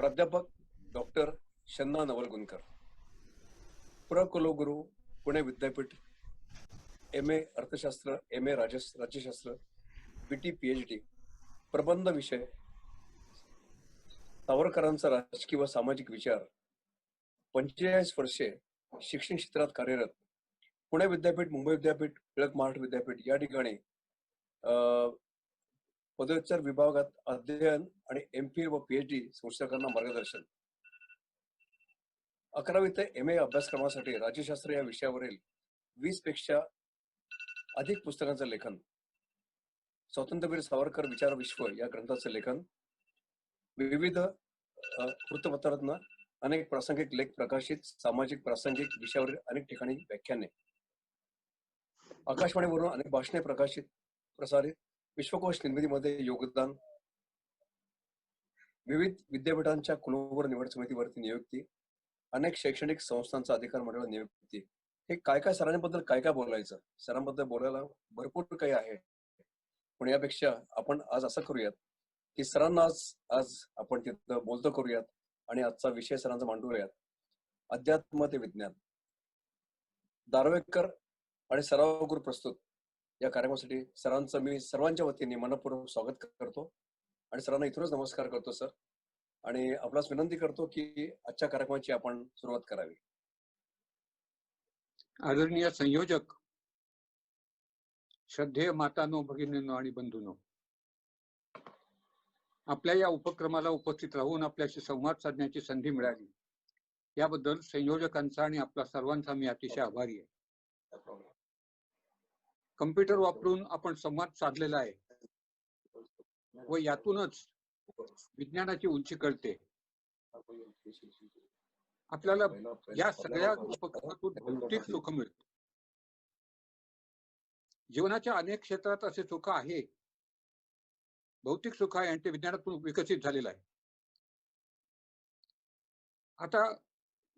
प्राध्यापक डॉक्टर शन्ना नवलगुणकर, कुलगुरू, पुणे विद्यापीठ, MA अर्थशास्त्र, MA राज्यशास्त्र, BT PhD, प्रबंध विषय सावरकरांचा राजकीय व सामाजिक विचार, 45 वर्षे शिक्षण क्षेत्रात कार्यरत, पुणे विद्यापीठ, मुंबई विद्यापीठ, टिळक महाराष्ट्र विद्यापीठ या ठिकाणी पदव्युत्तर विभागात अध्ययन आणि MPhil व PhD संशोधकांना मार्गदर्शन. 11वी ते MA अभ्यासक्रमासाठी राज्यशास्त्र या विषयावरील 20 पेक्षा अधिक पुस्तकांचं लेखन, स्वातंत्र्यवीर सावरकर विचार विश्व या ग्रंथाचं लेखन, विविध वृत्तपत्रांना अनेक प्रासंगिक लेख प्रकाशित, सामाजिक प्रासंगिक विषयावरील अनेक ठिकाणी व्याख्याने, आकाशवाणीवरून अनेक भाषणे प्रसारित, विश्वकोश निर्मितीमध्ये योगदान, विविध विद्यापीठांच्या कुलगुरू निवड समितीवरती नियुक्ती, अनेक शैक्षणिक संस्थांचा अधिकार मंडळ नियुक्ती. हे काय सरांबद्दल काय बोलायचं, सरांबद्दल बोलायला भरपूर काही आहे. पण यापेक्षा आपण आज असं करूयात की सरांना आज आपण तिथं बोलतो करूयात आणि आजचा विषय सरांचा मांडूयात, अध्यात्म ते विज्ञान. दारव्हेकर आणि सराव गुरु प्रस्तुत या कार्यक्रमासाठी सरांचं मी सर्वांच्या वतीने मनपूर्वक स्वागत करतो आणि सरांना इथूनच नमस्कार करतो सर, आणि आपणास विनंती करतो की आजच्या कार्यक्रमाची आपण सुरुवात करावी. आदरणीय संयोजक, श्रद्धेय मातांनो, भगिनींनो आणि बंधूंनो, आपल्या या उपक्रमाला उपस्थित राहून आपल्याशी संवाद साधण्याची संधी मिळाली याबद्दल संयोजकांचा आणि आपला सर्वांचा मी अतिशय आभारी आहे. कम्प्युटर वापरून आपण संवाद साधलेला आहे व यातूनच विज्ञानाची उंची कळते. आपल्याला या सगळ्या उपक्रमातून भौतिक सुख मिळते. जीवनाच्या अनेक क्षेत्रात असे सुख आहे, भौतिक सुख आहे, आणि ते विज्ञानातून विकसित झालेलं आहे. आता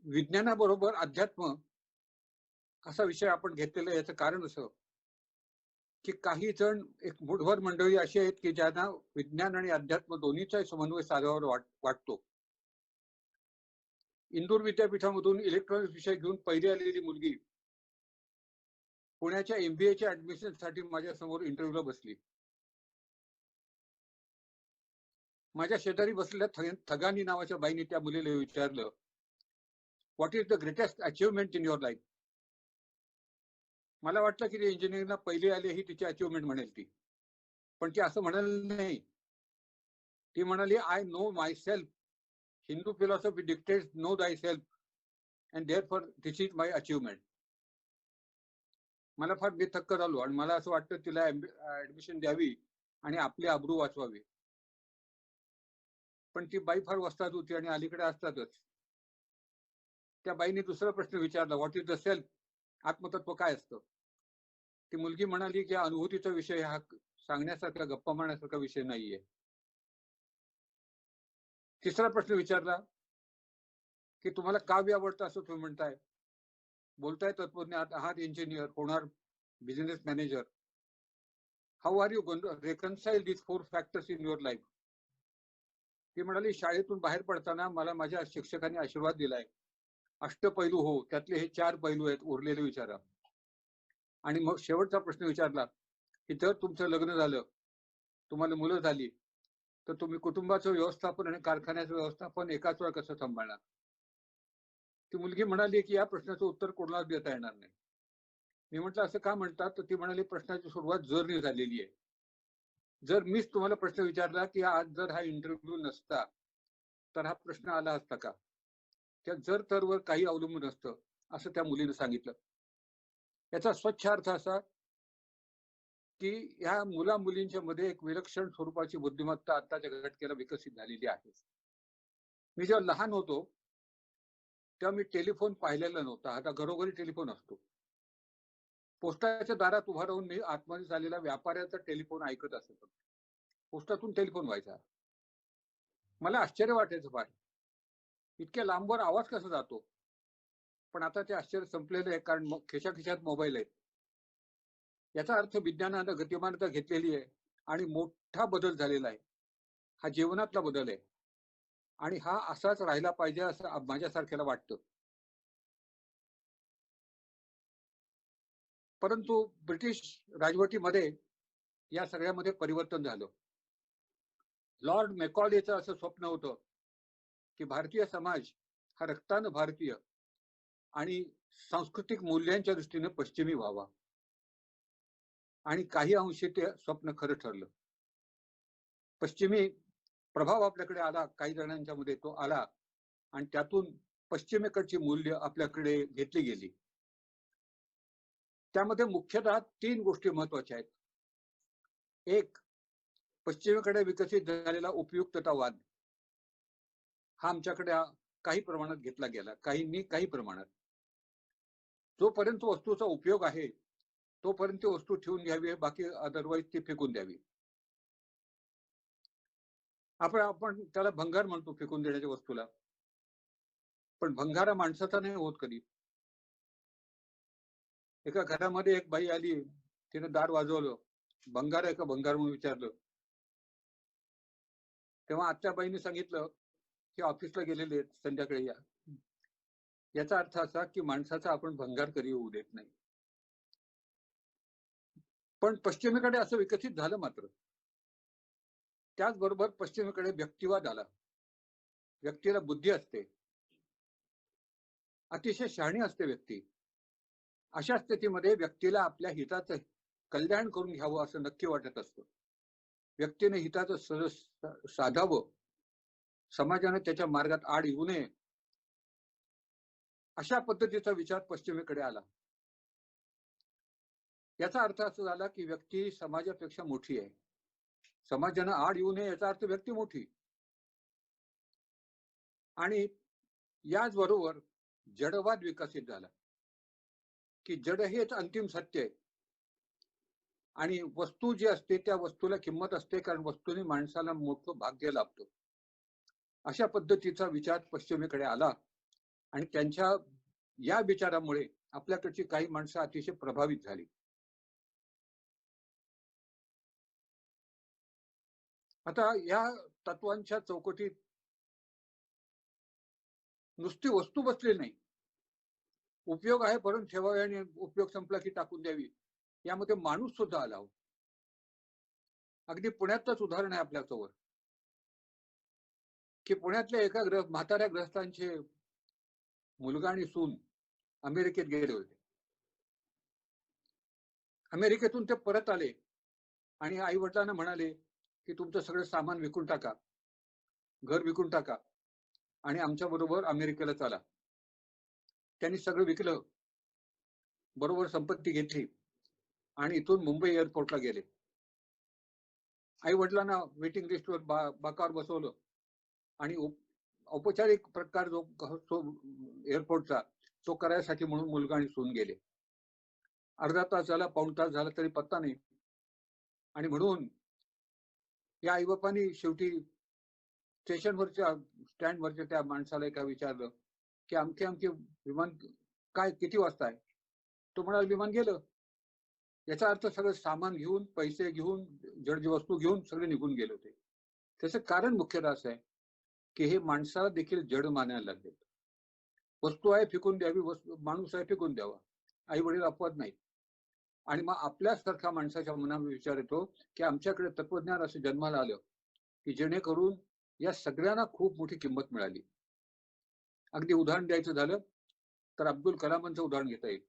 विज्ञानाबरोबर अध्यात्म असा विषय आपण घेतलेला आहे. याचं कारण असं की काही जण, एक मुठभर मंडळी अशी आहेत की ज्यांना विज्ञान आणि अध्यात्म दोन्हीचा समन्वय साधावा वाटतो. इंदूर विद्यापीठामधून इलेक्ट्रॉनिक्स विषय घेऊन पहिली आलेली मुलगी पुण्याच्या MBAच्या ऍडमिशन साठी माझ्या समोर इंटरव्ह्यूला बसली. माझ्या शेजारी बसलेल्या थगानी नावाच्या बाईने त्या मुलीला विचारलं, what is the greatest achievement in your life. मला वाटलं की इंजिनिअरिंगला पहिली आली ही तिची अचिव्हमेंट म्हणेल ती, पण ती असं म्हणाली नाही. ती म्हणाली, I know myself. Hindu philosophy dictates know thyself and therefore this is my achievement. मला फार बेथक्क झालो आणि मला असं वाटतं तिला ऍडमिशन द्यावी आणि आपली आबरू वाचवावी. पण ती बाई फार वस्ताद होती आणि अलीकडे असतातच. त्या बाईने दुसरा प्रश्न विचारला, व्हॉट इज द सेल्फ. आत्मतत्व काय असतं. ती मुलगी म्हणाली की अनुभूतीचा विषय हा सांगण्यासारखा, गप्पा मारण्यासारखा विषय नाहीये. तिसरा प्रश्न विचारला की तुम्हाला काव्य आवडतं असं तुम्ही म्हणताय, बोलताय तत्वज्ञ आहात, इंजिनियर, होणार business manager. How are you going to reconcile this 4 factors in your life. ती म्हणाली, शाळेतून बाहेर पडताना मला माझ्या शिक्षकांनी आशीर्वाद दिलाय, अष्टपैलू हो, त्यातले हे 4 पैलू आहेत, उरलेले विचारा. आणि मग शेवटचा प्रश्न विचारला की जर तुमचं लग्न झालं, तुम्हाला मुलं झाली, तर तुम्ही कुटुंबाचं व्यवस्थापन आणि कारखान्याचं व्यवस्थापन एकाच वेळा कसं सांभाळणार. ती मुलगी म्हणाली की या प्रश्नाचं उत्तर कोणाला देता येणार नाही. मी म्हटलं असं का म्हणतात. तर ती म्हणाली, प्रश्नाची सुरुवात जरनी झालेली आहे. जर मीच तुम्हाला प्रश्न विचारला की आज जर हा इंटरव्ह्यू नसता तर हा प्रश्न आला असता का, त्या जर तर वर काही अवलंबून असतं, असं त्या मुलीने सांगितलं. याचा स्वच्छ अर्थ असा की ह्या मुला मुलींच्या मध्ये एक विलक्षण स्वरूपाची बुद्धिमत्ता आताच्या घटकेला विकसित झालेली आहे. मी जेव्हा लहान होतो तेव्हा मी टेलिफोन पाहिलेला नव्हता. आता घरोघरी टेलिफोन असतो. पोस्टाच्या दारात उभा राहून मी आतमध्ये झालेला व्यापाऱ्याचा टेलिफोन ऐकत असत. पोस्टातून टेलिफोन व्हायचा. मला आश्चर्य वाटायचं फार, इतक्या लांबवर आवाज कसा जातो. पण आता ते आश्चर्य संपलेलं आहे, कारण खिशात मोबाईल आहेत. याचा अर्थ विज्ञानानं गतिमानता घेतलेली आहे आणि मोठा बदल झालेला आहे. हा जीवनातला बदल आहे. आणि हा असाच राहिला पाहिजे असं माझ्यासारख्याला वाटतं. परंतु ब्रिटिश राजवटीमध्ये या सगळ्यामध्ये परिवर्तन झालं. लॉर्ड मेकॉलेचं असं स्वप्न होतं की भारतीय समाज हा रक्तानं भारतीय आणि सांस्कृतिक मूल्यांच्या दृष्टीने पश्चिमी व्हावा. आणि काही अंशी ते स्वप्न खरं ठरलं. पश्चिमी प्रभाव आपल्याकडे आला, काही जणांच्या मध्ये तो आला आणि त्यातून पश्चिमेकडची मूल्य आपल्याकडे घेतली गेली. त्यामध्ये मुख्यतः 3 गोष्टी महत्वाच्या आहेत. एक, पश्चिमेकडे विकसित झालेला उपयुक्ततावाद हा आमच्याकडे काही प्रमाणात घेतला गेला, काही प्रमाणात. जोपर्यंत वस्तूचा उपयोग आहे तोपर्यंत ती वस्तू ठेवून घ्यावी, बाकी अदरवाईज ती फेकून द्यावी. आपण त्याला भंगार म्हणतो फेकून देण्याच्या वस्तूला, पण भंगार माणसाचा नाही होत कधी. एका घरामध्ये एक बाई आली, तिने दार वाजवलं, भंगार आहे का भंगार म्हणून विचारलं. तेव्हा आत्या बाईने सांगितलं की ऑफिसला गेलेले संध्याकाळी या. याचा अर्थ असा की माणसाचा आपण भंगार कधी होऊ देत नाही. पण पश्चिमेकडे असं विकसित झालं. मात्र त्याचबरोबर पश्चिमेकडे व्यक्तिवाद आला. व्यक्तीला बुद्धी असते, अतिशय शहाणी असते व्यक्ती. अशा स्थितीमध्ये व्यक्तीला आपल्या हिताचं कल्याण करून घ्यावं असं नक्की वाटत असतं. व्यक्तीने हिताचं साधावं, समाजाने त्याच्या मार्गात आड येऊ नये, अशा पद्धतीचा विचार पश्चिमेकडे आला. याचा अर्थ असा झाला की व्यक्ती समाजापेक्षा मोठी आहे. समाजाने आड येऊ नये याचा अर्थ व्यक्ती मोठी. आणि याचबरोबर जडवाद विकसित झाला की जड हेच अंतिम सत्य आहे आणि वस्तू जी असते त्या वस्तूला किंमत असते, कारण वस्तूने माणसाला मोठं भाग्य लाभतं. अशा पद्धतीचा विचार पश्चिमेकडे आला आणि त्यांच्या या विचारामुळे आपल्याकडची काही माणसं अतिशय प्रभावित झाली. आता या तत्वांच्या चौकटीत नुसती वस्तू बसली नाही. उपयोग आहे परंतु ठेवावे आणि उपयोग संपला की टाकून द्यावी, यामध्ये माणूस सुद्धा आला. अगदी पुण्यातच उदाहरण आहे आपल्यासमोर की पुण्यातल्या एका म्हाताऱ्या ग्रस्तांचे मुलगा आणि सून अमेरिकेत गेले होते. अमेरिकेतून ते परत आले आणि आई वडिलांना म्हणाले की तुमचं सगळं सामान विकून टाका, घर विकून टाका आणि आमच्या बरोबर अमेरिकेला चला. त्यांनी सगळं विकलं, बरोबर संपत्ती घेतली आणि इथून मुंबई एअरपोर्टला गेले. आई वडिलांना वेटिंग लिस्टवर बाकावर बसवलं आणि औपचारिक प्रकार जो एअरपोर्टचा तो करायसाठी म्हणून मुलगा आणि सून गेले. अर्धा तास झाला, पाऊण तास झाला तरी पत्ता नाही. आणि म्हणून या आईबापांनी शेवटी स्टेशनवरच्या स्टँडवरच्या त्या माणसाला काय विचारलं की आमके विमान काय किती वाजता आहे. तो म्हणाला विमान गेलं. याचा अर्थ सगळं सामान घेऊन, पैसे घेऊन, जड वस्तू घेऊन सगळे निघून गेले होते. त्याचं कारण मुख्यतः असं आहे की हे माणसाला देखील जड मानायला लागले. वस्तू आहे फेकून द्यावी, माणूस आहे फेकून द्यावा, आई वडील अपवाद नाही. आणि मग आपल्यासारख्या माणसाच्या मनावर विचार येतो की आमच्याकडे तत्वज्ञान असं जन्माला आलं की जेणेकरून या सगळ्यांना खूप मोठी किंमत मिळाली. अगदी उदाहरण द्यायचं झालं तर अब्दुल कलामांचं उदाहरण घेता येईल.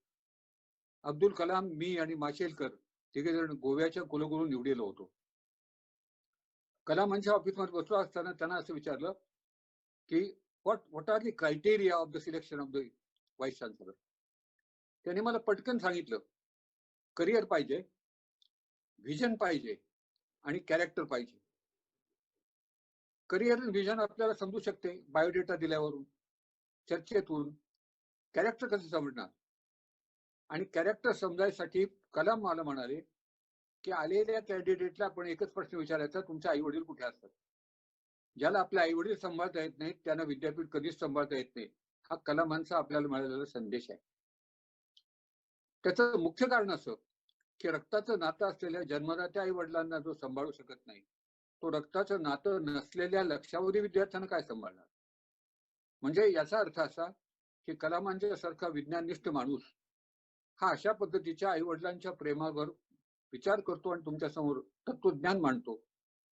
अब्दुल कलाम, मी आणि माशेलकर तिघे जण गोव्याच्या कुलगुरू निवडलेलो होतो. कलामांच्या ऑफिसमध्ये बसलो असताना त्यांना असं विचारलं की what are the criteria of the selection of the vice chancellor. त्यांनी मला पटकन सांगितलं, करिअर पाहिजे, व्हिजन पाहिजे आणि कॅरेक्टर पाहिजे. करिअर आणि व्हिजन आपल्याला समजू शकते बायोडेटा दिल्यावरून, चर्चेतून. कॅरेक्टर कसं समजणार? आणि कॅरेक्टर समजायसाठी कलाम मला म्हणाले की आलेल्या कॅन्डिडेटला आपण एकच प्रश्न विचारायचा, तुमचे आई वडील कुठे असतात? ज्याला आपले आई वडील सांभाळता येत नाहीत त्यांना विद्यापीठ कधीच सांभाळता येत नाही. हा कलामांचा आपल्याला मिळालेला संदेश आहे. त्याचं मुख्य कारण असं की रक्ताचं नातं असलेल्या जन्मदात्या आई वडिलांना जो सांभाळू शकत नाही तो रक्ताचं नातं नसलेल्या लक्षावधी विद्यार्थ्यांना काय सांभाळणार? म्हणजे याचा अर्थ असा की कलामांच्या सारखा विज्ञानिष्ठ माणूस हा अशा पद्धतीच्या आई वडिलांच्या प्रेमावर विचार करतो आणि तुमच्या समोर तत्वज्ञान मांडतो,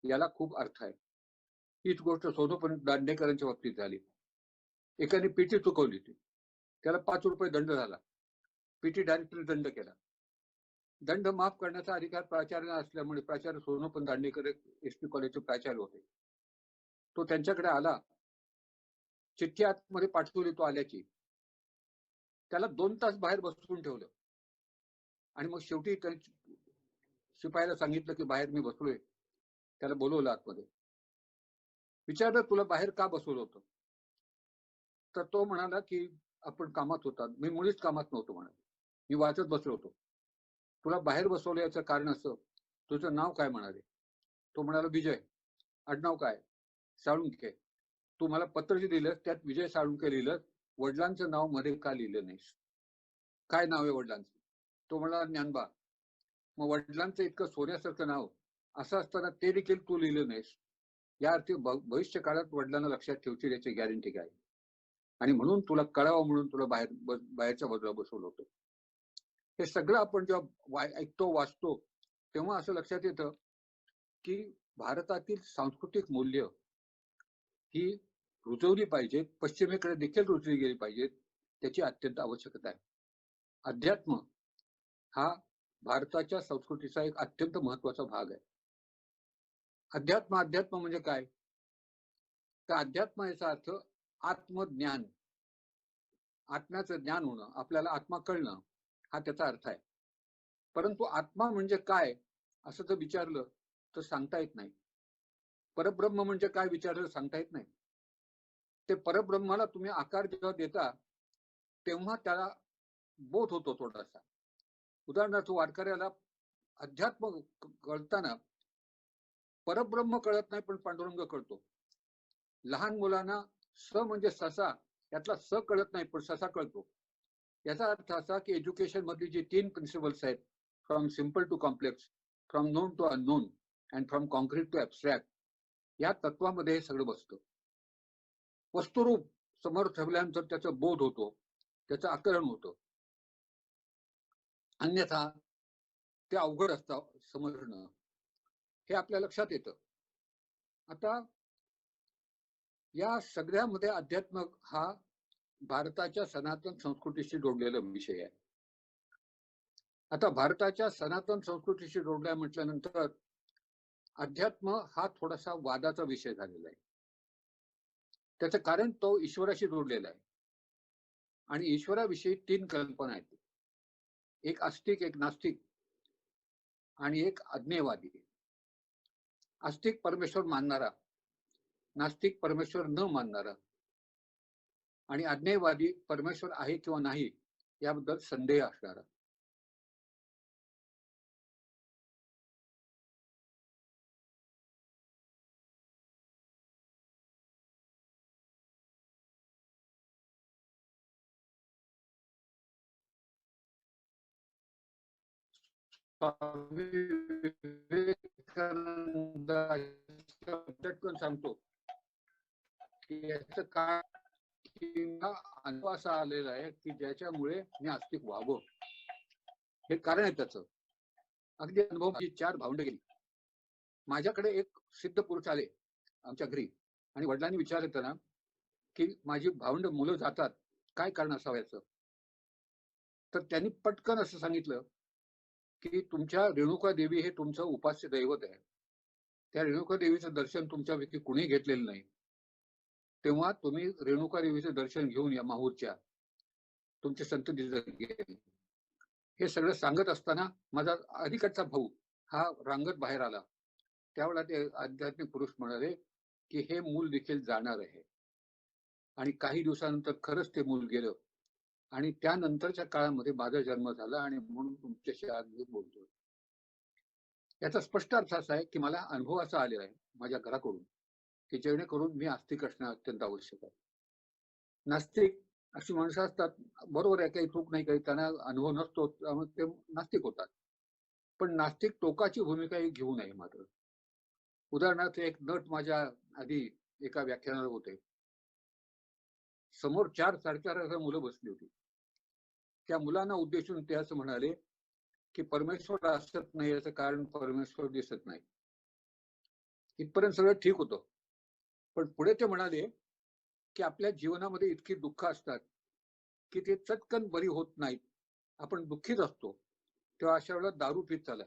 याला खूप अर्थ आहे. हीच गोष्ट सोनोपंत दांडेकरांच्या बाबतीत झाली. एकाने पीटी चुकवली होती, त्याला 5 रुपये दंड झाला. पीटी डायरेक्टरने दंड केला. दंड माफ करण्याचा अधिकार प्राचार्यांना असल्यामुळे प्राचार्य सोनोपंत दांडेकर एसपी कॉलेजचे प्राचार्य होते. तो त्यांच्याकडे आला, चिठ्ठी आतमध्ये पाठवली तो आल्याची. त्याला 2 तास बाहेर बसवून ठेवलं आणि मग शेवटी शिपायाला सांगितलं की बाहेर मी बसलोय. त्याला बोलवलं आतमध्ये. विचारलं तुला बाहेर का बसवलं होतं? तर तो म्हणाला की आपण कामात होता. मी मुळीच कामात नव्हतो म्हणाला, मी वाचत बसलो होतो. तुला बाहेर बसवलं याचं कारण असं, तुझं नाव काय म्हणाले? तो म्हणाला विजय. आडनाव काय? साळुंखे. तू मला पत्र जे दिलं त्यात विजय साळुंखे लिहिलं, वडिलांचं नाव मध्ये का लिहिलं नाहीस? काय नाव आहे वडिलांचं? तो म्हणाला ज्ञानबा. मग वडिलांचं इतकं सोन्यासारखं नाव असं असताना ते देखील तू लिहिलं नाहीस, या अर्थी भविष्य काळात वडिलांना लक्षात ठेवतील याची गॅरंटी काय? आणि म्हणून तुला कळावं म्हणून तुला बाहेरच्या बाजूला बसवलं होतं. हे सगळं आपण जेव्हा ऐकतो वाचतो तेव्हा असं लक्षात येतं की भारतातील सांस्कृतिक मूल्य ही रुजवली पाहिजेत, पश्चिमेकडे देखील रुजली गेली पाहिजेत, त्याची अत्यंत आवश्यकता आहे. अध्यात्म हा भारताच्या संस्कृतीचा एक अत्यंत महत्वाचा भाग आहे. अध्यात्म म्हणजे काय? तर अध्यात्म याचा अर्थ आत्मज्ञान, आत्म्याचं ज्ञान होणं, आपल्याला आत्मा कळणं, हा त्याचा अर्थ आहे. परंतु आत्मा म्हणजे काय असं जर विचारलं तर सांगता येत नाही. परब्रह्म म्हणजे काय विचारलं सांगता येत नाही. ते परब्रह्माला तुम्ही आकार जेव्हा देता तेव्हा त्याला बोध होतो थोडासा. उदाहरणार्थ वारकऱ्याला अध्यात्म कळताना परब्रह्म कळत नाही पण पांडुरंग कळतो. लहान मुलांना स म्हणजे ससा यातला स कळत नाही पण ससा कळतो. याचा अर्थ असा की एज्युकेशन मधली जी 3 प्रिन्सिपल्स आहेत, from simple to complex, from known to unknown and from concrete to abstract, या तत्वामध्ये हे सगळं बसतं. वस्तुरूप समोर ठेवल्यानंतर त्याचा बोध होतो, त्याचं आकलन होतं. अन्यथा ते अवघड असतं समजणं, हे आपल्या लक्षात येतं. आता या सगळ्यामध्ये अध्यात्म हा भारताच्या सनातन संस्कृतीशी जोडलेला विषय आहे. आता भारताच्या सनातन संस्कृतीशी जोडल्या म्हटल्यानंतर अध्यात्म हा थोडासा वादाचा विषय झालेला आहे. त्याचं कारण तो ईश्वराशी जोडलेला आहे आणि ईश्वराविषयी 3 कल्पना आहेत. एक आस्तिक, एक नास्तिक आणि एक अज्ञेयवादी. आस्तिक परमेश्वर मानणारा, नास्तिक परमेश्वर न मानणारा आणि अज्ञेयवादी परमेश्वर आहे किंवा नाही याबद्दल संदेह असणारा. विवेकानंद सांगतो की याचं काय अनुभव असा आलेला आहे की ज्याच्यामुळे मी आस्तिक व्हावं, हे कारण आहे त्याचं. अगदी अनुभव 4 भावंड गेली. माझ्याकडे एक सिद्ध पुरुष आले आमच्या घरी आणि वडिलांनी विचारलं त्यांना की माझी भावंड मुलं जातात, काय कारण असावं याचं? तर त्यांनी पटकन असं सांगितलं की तुमच्या रेणुका देवी हे तुमचं उपास्य दैवत आहे. त्या रेणुका देवीचं दर्शन तुमच्यापैकी कुणी घेतलेलं नाही. तेव्हा तुम्ही रेणुका देवीचं दर्शन घेऊन या माहूरच्या, तुमचे संतती जगेल. हे सगळं सांगत असताना माझा अलीकडचा भाऊ हा रांगत बाहेर आला. त्यावेळेला ते आध्यात्मिक पुरुष म्हणाले की हे मूल देखील जाणार आहे. आणि काही दिवसानंतर खरंच ते मूल गेलं आणि त्यानंतरच्या काळामध्ये माझा जन्म झाला आणि म्हणून तुमच्याशी आज मी बोलतोय. याचा स्पष्ट अर्थ असा आहे की मला अनुभव असा आलेला आहे माझ्या घराकडून की जेणेकरून मी आस्तिक असणं अत्यंत आवश्यक आहे. नास्तिक अशी माणसं असतात, बरोबर आहे, काही चूक नाही, काही त्यांना अनुभव नसतो त्यामुळे ते नास्तिक होतात. पण नास्तिक टोकाची भूमिका ही घेऊ नये. मात्र उदाहरणार्थ एक नट माझ्या आधी एका व्याख्यानाला होते. समोर 4-4.5 मुलं बसली होती. त्या मुलांना उद्देशून ते असं म्हणाले की परमेश्वर असत नाही याचं कारण परमेश्वर दिसत नाही. इथपर्यंत सगळं ठीक होतं. पण पुढे ते म्हणाले की आपल्या जीवनामध्ये इतकी दुःख असतात की ते चटकन बरी होत नाहीत. आपण दुःखीच असतो. तेव्हा अशा वेळेला दारू पीत चाला.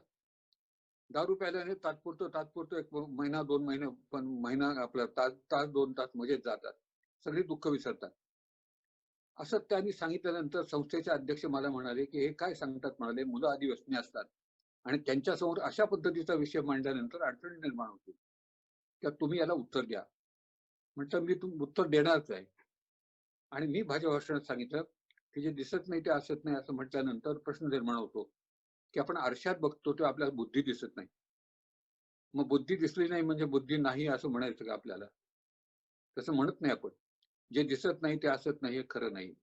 दारू प्यायल्याने तात्पुरतं 1 महिना 2 महिने, पण महिना आपला तास 2 तास मजेत जातात. सगळी दुःख विसरतात. असं त्यांनी सांगितल्यानंतर संस्थेचे अध्यक्ष मला म्हणाले की हे काय सांगतात, म्हणाले मुलं आधी व्यसनी असतात आणि त्यांच्यासमोर अशा पद्धतीचा विषय मांडल्यानंतर अडचणी निर्माण होतील. तर तुम्ही याला उत्तर द्या. म्हटलं मी उत्तर देणारच आहे. आणि मी माझ्या भाषणात सांगितलं की जे दिसत नाही ते असत नाही असं म्हटल्यानंतर प्रश्न निर्माण होतो की आपण आरशात बघतो तेव्हा आपल्याला बुद्धी दिसत नाही. मग बुद्धी दिसली नाही म्हणजे बुद्धी नाही असं म्हणायचं का आपल्याला? तसं म्हणत नाही आपण. जे दिसत नाही ते असत नाही हे खरं नाही.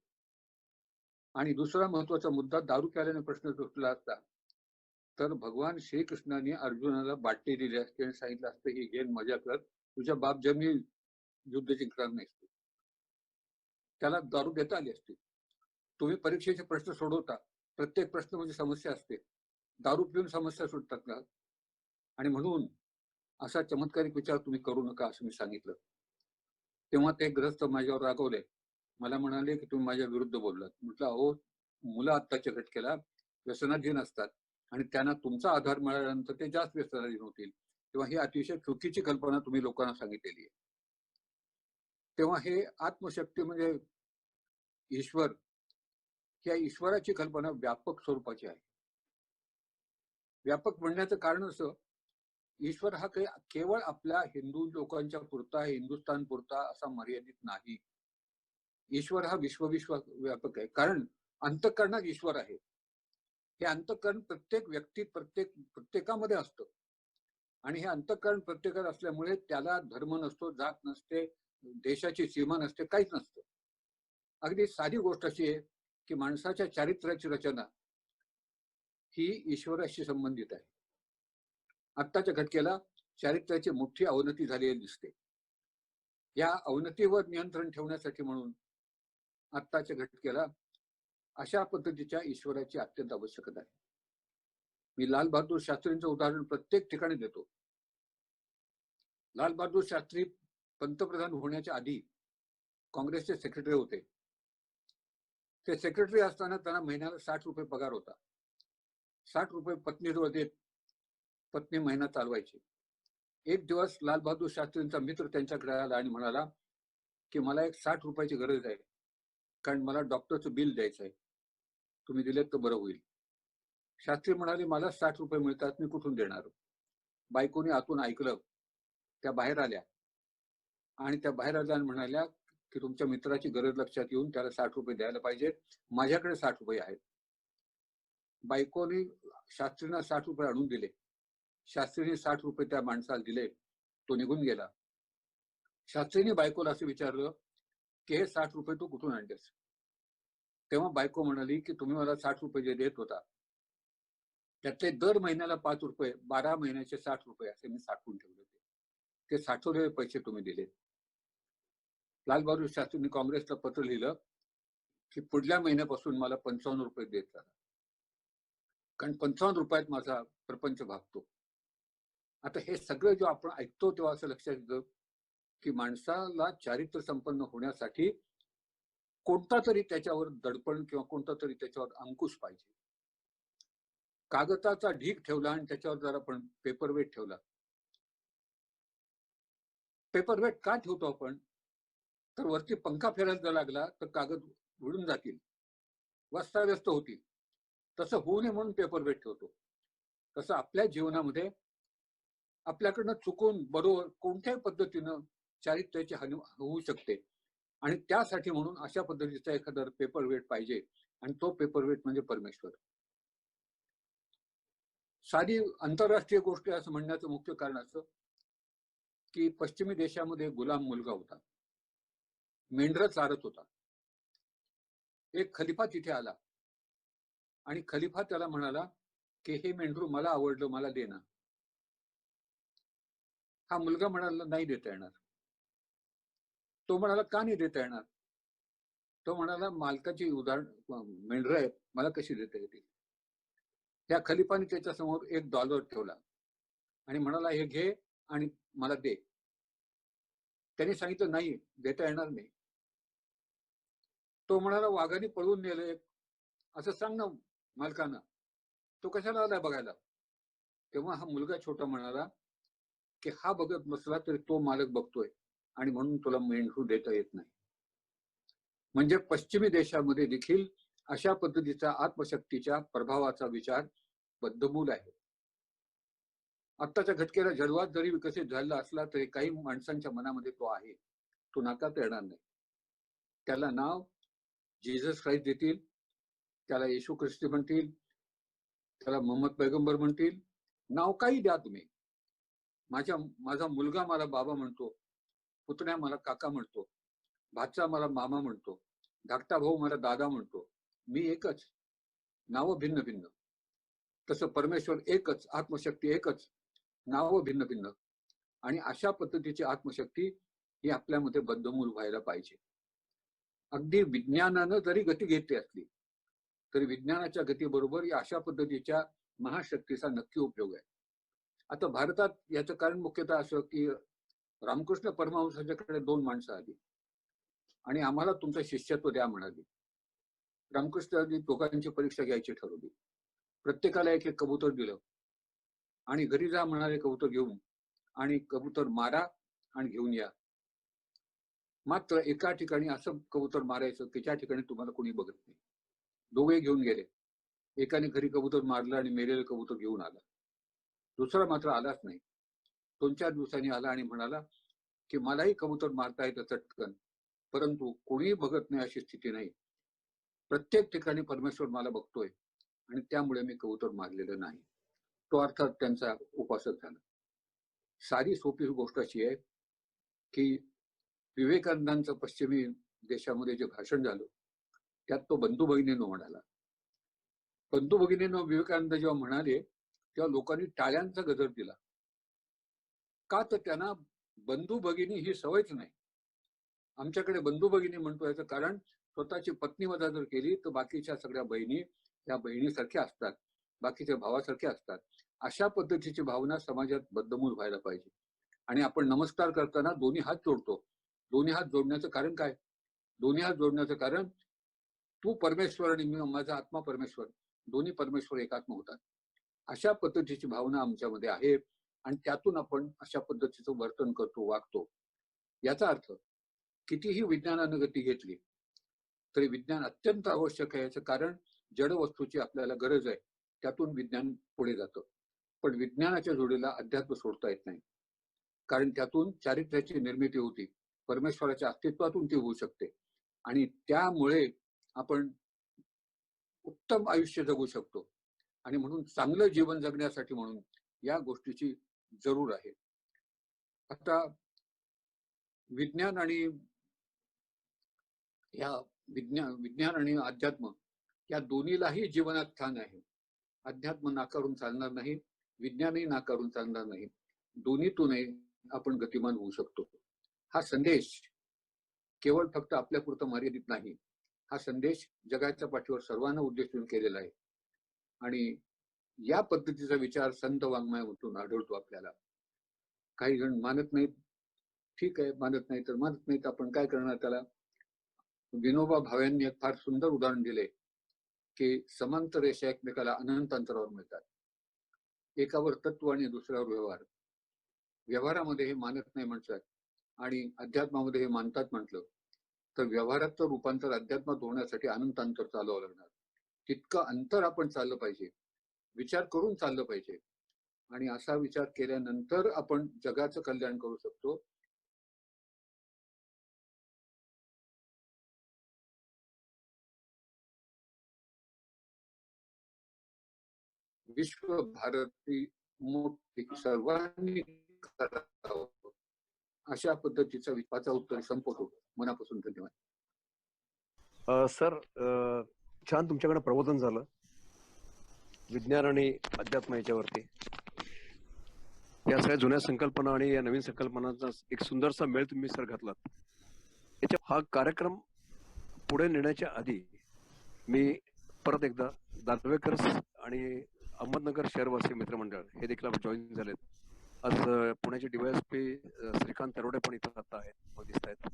आणि दुसरा महत्वाचा मुद्दा, दारू प्यायल्याने प्रश्न सुटला असता तर भगवान श्रीकृष्णाने अर्जुनाला बाटली दिली असते आणि सांगितलं असतं ही घेऊन मजा कर, तुझ्या बाप जन्मी युद्ध जिंकणार नाहीस. त्याला दारू देता आली असती. तुम्ही परीक्षेचे प्रश्न सोडवता, प्रत्येक प्रश्न म्हणजे समस्या असते. दारू पिऊन समस्या सुटतात का? आणि म्हणून असा चमत्कारिक विचार तुम्ही करू नका असं मी सांगितलं. तेव्हा ते ग्रस्त माझ्यावर रागवले. मला म्हणाले की तुम्ही माझ्या विरुद्ध बोललात. म्हटलं अहो, मुलं आत्ताच्या घटकेला व्यसनाधीन असतात आणि त्यांना तुमचा आधार मिळाल्यानंतर ते जास्त व्यसनाधीन होतील. तेव्हा ही अतिशय चुकीची कल्पना तुम्ही लोकांना सांगितलेली आहे. तेव्हा हे आत्मशक्ती म्हणजे ईश्वर, या ईश्वराची कल्पना व्यापक स्वरूपाची आहे. व्यापक म्हणण्याचं कारण असं, ईश्वर हा काही केवळ आपल्या हिंदू लोकांच्या पुरता, हिंदुस्थान पुरता असा मर्यादित नाही. ईश्वर हा व्यापक आहे. कारण अंतःकरणात ईश्वर आहे. हे अंतःकरण प्रत्येक व्यक्तीत, प्रत्येकामध्ये असतं. आणि हे अंतःकरण प्रत्येकात असल्यामुळे त्याला धर्म नसतो, जात नसते, देशाची सीमा नसते, काहीच नसतं. अगदी साधी गोष्ट अशी आहे की माणसाच्या चारित्र्याची रचना ही ईश्वराशी संबंधित आहे. आत्ताच्या घटकेला चारित्र्याची मोठी अवनती झालेली दिसते. या अवनतीवर नियंत्रण ठेवण्यासाठी म्हणून आत्ताच्या घटकेला अशा पद्धतीच्या ईश्वराची अत्यंत आवश्यकता आहे. मी लाल बहादूर शास्त्रींचं उदाहरण प्रत्येक ठिकाणी देतो. लाल बहादूर शास्त्री पंतप्रधान होण्याच्या आधी काँग्रेसचे सेक्रेटरी होते. ते सेक्रेटरी असताना त्यांना महिन्याला 60 रुपये पगार होता. 60 रुपये पत्नीजवळ देत पत्नी महिना चालवायची. एक दिवस लाल बहादूर शास्त्रींचा मित्र त्यांच्याकडे आला आणि म्हणाला की मला एक 60 रुपयाची गरज आहे, कारण मला डॉक्टरचं बिल द्यायचं आहे, तुम्ही दिलेत तर बरं होईल. शास्त्री म्हणाले मला 60 रुपये मिळतात, मी कुठून देणार? बायकोने आतून ऐकलं. त्या बाहेर आल्या आणि त्या बाहेर आल्या आणि म्हणाल्या की तुमच्या मित्राची गरज लक्षात येऊन त्याला 60 रुपये द्यायला पाहिजे, माझ्याकडे 60 रुपये आहेत. बायकोने शास्त्रींना 60 रुपये आणून दिले. शास्त्रीने 60 रुपये त्या माणसाला दिले. तो निघून गेला. शास्त्रीने बायकोला असं विचारलं की हे 60 रुपये तू कुठून आणलेस? तेव्हा बायको म्हणाली की तुम्ही मला 60 रुपये जे देत होता त्यातले दर महिन्याला 5 रुपये, 12 महिन्याचे 60 रुपये असे मी साठवून ठेवले होते. ते साठवलेले पैसे तुम्ही दिले. लाल बहादूर शास्त्रींनी काँग्रेसला पत्र लिहिलं की पुढल्या महिन्यापासून मला 55 रुपये देत जा, कारण 55 रुपयात माझा प्रपंच भागतो. आता हे सगळं जेव्हा आपण ऐकतो तेव्हा असं लक्षात येतं की माणसाला चारित्र्य संपन्न होण्यासाठी कोणता तरी त्याच्यावर दडपण किंवा कोणता तरी त्याच्यावर अंकुश पाहिजे. कागदाचा ढीग ठेवला आणि त्याच्यावर जर आपण पेपरवेट ठेवला. पेपरवेट का ठेवतो आपण? तर वरती पंखा फिरायला जर लागला तर कागद उडून जातील, वास्ताव्यस्त होतील. तसं होऊ नये म्हणून पेपरवेट ठेवतो. तसं आपल्या जीवनामध्ये आपल्याकडनं चुकून बरोबर कोणत्याही पद्धतीनं चारित्र्याची हानी होऊ शकते आणि त्यासाठी म्हणून अशा पद्धतीचा एखादा पेपरवेट पाहिजे आणि तो पेपरवेट म्हणजे परमेश्वर. साधी आंतरराष्ट्रीय गोष्ट असं म्हणण्याचं मुख्य कारण असं की पश्चिमी देशामध्ये गुलाम मुलगा होता, मेंढरं चारत होता. एक खलिफा तिथे आला आणि खलिफा त्याला म्हणाला की हे मेंढरू मला आवडलं, मला दे ना. हा मुलगा म्हणाला नाही देता येणार. तो म्हणाला का नाही देता येणार? तो म्हणाला मालकाची उदाहरण मेंढरं आहेत, मला कशी देता येतील? त्या खलिफाने त्याच्या समोर $1 ठेवला आणि म्हणाला हे घे आणि मला दे. त्यांनी सांगितलं नाही, देता येणार नाही. तो म्हणाला वाघाने पळून नेले असं सांग ना मालकांना. तो कशाला आलाय बघायला? तेव्हा हा मुलगा छोटा म्हणाला की हा बघत बसला तरी तो मालक बघतोय आणि म्हणून तुला मेंढरू देता येत नाही. म्हणजे पश्चिमी देशामध्ये देखील अशा पद्धतीचा आत्मशक्तीच्या प्रभावाचा विचार बद्धमूल आहे. आत्ताच्या घटकेला जडवाद जरी विकसित झालेला असला तरी काही माणसांच्या मनामध्ये तो आहे, तो नाकारता येणार नाही. त्याला नाव जीसस ख्राइस्ट देतील, त्याला येशू ख्रिस्ती म्हणतील, त्याला मोहम्मद पैगंबर म्हणतील, नाव काही द्या तुम्ही. माझा मुलगा मला बाबा म्हणतो, पुतण्या मला काका म्हणतो, भाचा मला मामा म्हणतो, धाकटा भाऊ मला दादा म्हणतो. मी एकच, नावं भिन्न भिन्न. तसं परमेश्वर एकच, आत्मशक्ती एकच, नावं भिन्न भिन्न. आणि अशा पद्धतीची आत्मशक्ती ही आपल्यामध्ये बद्धमूल व्हायला पाहिजे. अगदी विज्ञानानं जरी गती घेतली असली तरी विज्ञानाच्या गतीबरोबर या अशा पद्धतीच्या महाशक्तीचा नक्की उपयोग आहे. आता भारतात याचं कारण मुख्यतः असं की रामकृष्ण परमहंसाच्याकडे 2 माणसं आली आणि आम्हाला तुमचं शिष्यत्व द्या म्हणाली. रामकृष्णांनी दोघांची परीक्षा घ्यायची ठरवली. प्रत्येकाला एक एक कबूतर दिलं आणि घरी जा म्हणाले कबूतर घेऊन, आणि कबूतर मारा आणि घेऊन या. मात्र एका ठिकाणी असं कबूतर मारायचं की ज्या ठिकाणी तुम्हाला कोणी बघत नाही. दोघे घेऊन गेले. एकाने घरी कबूतर मारलं आणि मेलेलं कबूतर घेऊन आला. दुसरा मात्र आलाच नाही. 2-4 दिवसांनी आला आणि म्हणाला की मलाही कबूतर मारता येतं चटकन, परंतु कोणीही बघत नाही अशी स्थिती नाही. प्रत्येक ठिकाणी परमेश्वर मला बघतोय आणि त्यामुळे मी कबूतर मारलेलं नाही. तो अर्थात त्यांचा उपासक झाला. सारी सोपी गोष्ट अशी आहे की विवेकानंदांचं पश्चिमी देशामध्ये जे भाषण झालं त्यात तो बंधू भगिनींनो म्हणाला. बंधू भगिनींनो विवेकानंद जेव्हा म्हणाले तेव्हा लोकांनी टाळ्यांचा गजर दिला. का? तर त्यांना बंधू भगिनी ही सवयच नाही. आमच्याकडे बंधू भगिनी म्हणतो याचं कारण स्वतःची पत्नी वजा जर केली तर बाकीच्या सगळ्या बहिणी या बहिणीसारख्या असतात, बाकीच्या भावासारख्या असतात. अशा पद्धतीची भावना समाजात बद्धमूल व्हायला पाहिजे. आणि आपण नमस्कार करताना दोन्ही हात जोडतो. दोन्ही हात जोडण्याचं कारण काय? दोन्ही हात जोडण्याचं कारण तू परमेश्वर आणि मी माझा आत्मा परमेश्वर, दोन्ही परमेश्वर एकात्म होतात. अशा पद्धतीची भावना आमच्यामध्ये आहे आणि त्यातून आपण अशा पद्धतीचं वर्तन करतो, वागतो. याचा अर्थ कितीही विज्ञानानं गती घेतली तरी विज्ञान अत्यंत आवश्यक आहे. याचं कारण जड वस्तूची आपल्याला गरज आहे, त्यातून विज्ञान पुढे जातं. पण विज्ञानाच्या जोडीला अध्यात्म सोडता येत नाही, कारण त्यातून चारित्र्याची निर्मिती होती, परमेश्वराच्या अस्तित्वातून ती होऊ शकते आणि त्यामुळे आपण उत्तम आयुष्य जगू शकतो. आणि म्हणून चांगलं जीवन जगण्यासाठी म्हणून या गोष्टीची जरूर आहे. आता विज्ञान आणि विज्ञान आणि अध्यात्म या दोन्हीलाही जीवनात स्थान आहे. अध्यात्म नाकारून चालणार नाही, विज्ञानही नाकारून चालणार नाही. दोन्हीतूनही आपण गतिमान होऊ शकतो. हा संदेश केवळ फक्त आपल्यापुरता मर्यादित नाही. हा संदेश जगाच्या पाठीवर सर्वांना उद्देशून केलेला आहे आणि या पद्धतीचा विचार संत वाङ्मयातून आढळतो आपल्याला. काही जण मानत नाहीत, ठीक आहे, मानत नाही तर मानत नाहीत, आपण काय करणार त्याला. विनोबा भावेंनी एक फार सुंदर उदाहरण दिले की समांतर रेषा एकमेकाला अनंत अंतरावर मिळतात. एकावर तत्व आणि दुसऱ्यावर व्यवहार. व्यवहारामध्ये हे मानत नाही म्हणतात आणि अध्यात्मामध्ये हे मानतात म्हटलं तर व्यवहाराचं रूपांतर अध्यात्मात होण्यासाठी अनंत अंतर चालवावं लागणार. तितकं अंतर आपण चाललं पाहिजे, विचार करून चाललं पाहिजे आणि असा विचार केल्यानंतर आपण जगाचं कल्याण करू शकतो. विश्व भारती मोठी सर्वांनी करावं अशा पद्धतीचा विचाराचा उत्तर संपवतो. मनापासून धन्यवाद. सर, छान तुमच्याकडे प्रबोधन झालं विज्ञान आणि अध्यात्म याच्यावरती. या सगळ्या जुन्या संकल्पना आणि या नवीन संकल्पनांचा एक सुंदरसा मेळ तुम्ही सर घातलात. याच्या हा कार्यक्रम पुढे नेण्याच्या आधी मी परत एकदा दानवेकर आणि अहमदनगर शहरवासी मित्रमंडळ हे देखील जॉईन झालेत. आज पुण्याचे DYSP श्रीकांत तरोडे पण इथं आता आहेत दिसत आहेत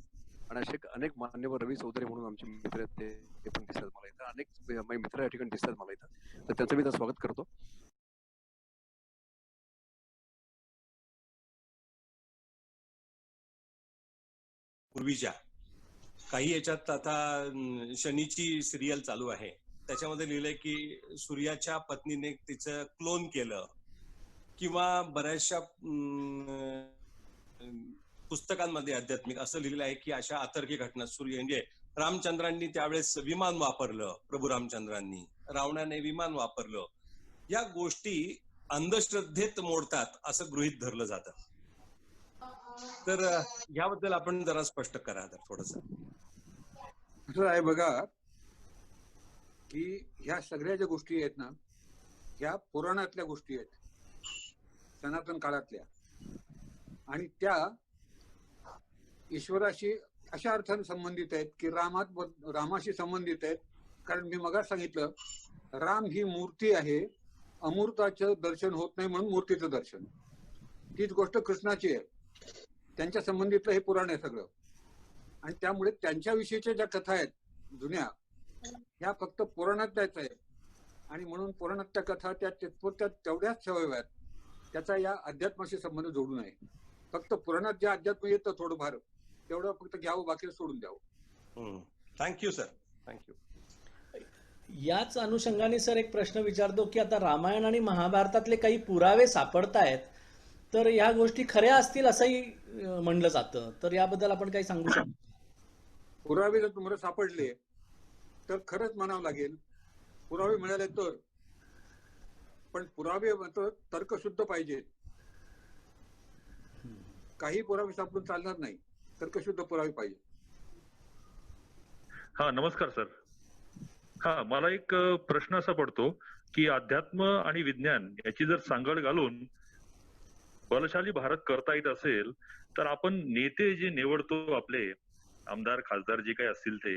आणि असे अनेक मान्यवर रवी चौधरी म्हणून आमचे मित्र आहेत ते पण दिसतात मला इथं. अनेक माझे मित्र या ठिकाणी दिसतात मला इथं, तर त्यांचं मी इथं स्वागत करतो. पूर्वीच्या काही याच्यात आता शनीची सिरियल चालू आहे, त्याच्यामध्ये लिहिलंय की सूर्याच्या पत्नीने तिचं क्लोन केलं, किंवा बऱ्याचशा पुस्तकांमध्ये आध्यात्मिक असं लिहिलेलं आहे की अशा अतर्की घटना सूर्य म्हणजे रामचंद्रांनी त्यावेळेस विमान वापरलं, प्रभू रामचंद्रांनी, रावणाने विमान वापरलं, या गोष्टी अंधश्रद्धेत मोडतात असं गृहीत धरलं जातं. तर याबद्दल आपण जरा स्पष्ट करा थोडस. असं आहे बघा की ह्या सगळ्या ज्या गोष्टी आहेत ना, ह्या पुराणातल्या गोष्टी आहेत, सनातन काळातल्या, आणि त्या ईश्वराशी अशा अर्थाने संबंधित आहेत की रामाशी संबंधित आहेत. कारण मी मगाच सांगितलं, राम ही मूर्ती आहे, अमूर्ताचं दर्शन होत नाही म्हणून मूर्तीचं दर्शन. तीच गोष्ट कृष्णाची आहे, त्यांच्या संबंधितलं हे पुराण आहे सगळं. आणि त्यामुळे त्यांच्याविषयीच्या ज्या कथा आहेत जुन्या, ह्या फक्त पुराणातल्याच आहेत. आणि म्हणून पुराणातल्या कथा त्या तेवढ्याच ठेवाव्यात, त्याचा या अध्यात्माशी संबंध जोडू नये. फक्त पुराणात जे अध्यात्म येतं थोडंफार तेवढं फक्त घ्यावं, बाकी सोडून द्यावं. Thank you sir, thank you. याच अनुषंगाने सर एक प्रश्न विचारतो की आता रामायण आणि महाभारतातले काही पुरावे सापडतायत, तर या गोष्टी खऱ्या असतील असंही म्हणलं जातं, तर याबद्दल आपण काही सांगू शकतो? पुरावे जर तुम्हाला सापडले तर खरंच म्हणावं लागेल, पुरावे मिळाले तर. पण पुरावे तर्कशुद्ध पाहिजेत. काही पुरावे सापडून चालणार नाही, तर्कशुद्ध पुरावे पाहिजे. हा, नमस्कार सर. हा, मला एक प्रश्न असा पडतो की अध्यात्म आणि विज्ञान याची जर सांगड घालून बलशाली भारत करता येत असेल, तर आपण नेते जे निवडतो, आपले आमदार खासदार जे काही असतील ते,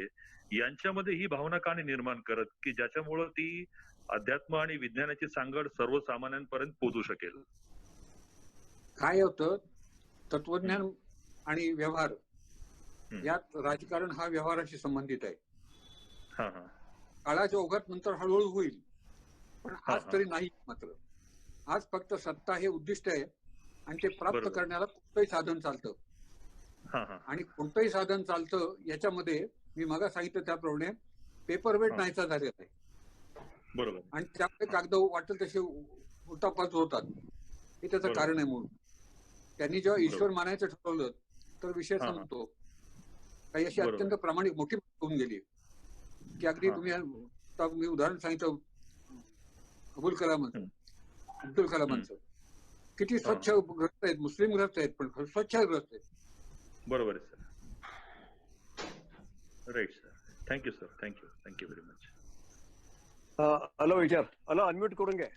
यांच्यामध्ये ही भावना का नाही निर्माण करत की ज्याच्यामुळं ती अध्यात्म आणि विज्ञानाची सांगड सर्वसामान्यांपर्यंत पोहोचू शकेल? काय होतं, तत्वज्ञान आणि व्यवहार यात राजकारण हा व्यवहाराशी संबंधित आहे. काळाच्या ओघात नंतर हळूहळू होईल, पण आज तरी नाही. मात्र आज फक्त सत्ता हे उद्दिष्ट आहे आणि ते प्राप्त करण्याला कोणतंही साधन चालतं. आणि कोणतंही साधन चालतं याच्यामध्ये मी मगा सांगितलं त्याप्रमाणे पेपरवेट नाहीसा झालेला आहे. बरोबर. आणि त्यामुळे कागद वाटेल तसे उतापाच होतात. हे त्याचं कारण आहे. म्हणून त्यांनी जेव्हा ईश्वर मानायचं ठरवलं तर विषय सांगतो, काही अशी अत्यंत प्रामाणिक मोठी होऊन गेली की अगदी तुम्ही उदाहरण सांगितलं अब्दुल कलामांचं. किती स्वच्छ ग्रस्त आहेत, मुस्लिम ग्रस्त आहेत, पण स्वच्छ ग्रस्त आहेत. बरोबर आहे sir. Right sir. Thank you sir. Thank you very much. Hello विचार, हॅलो अनम्यूट करून घे.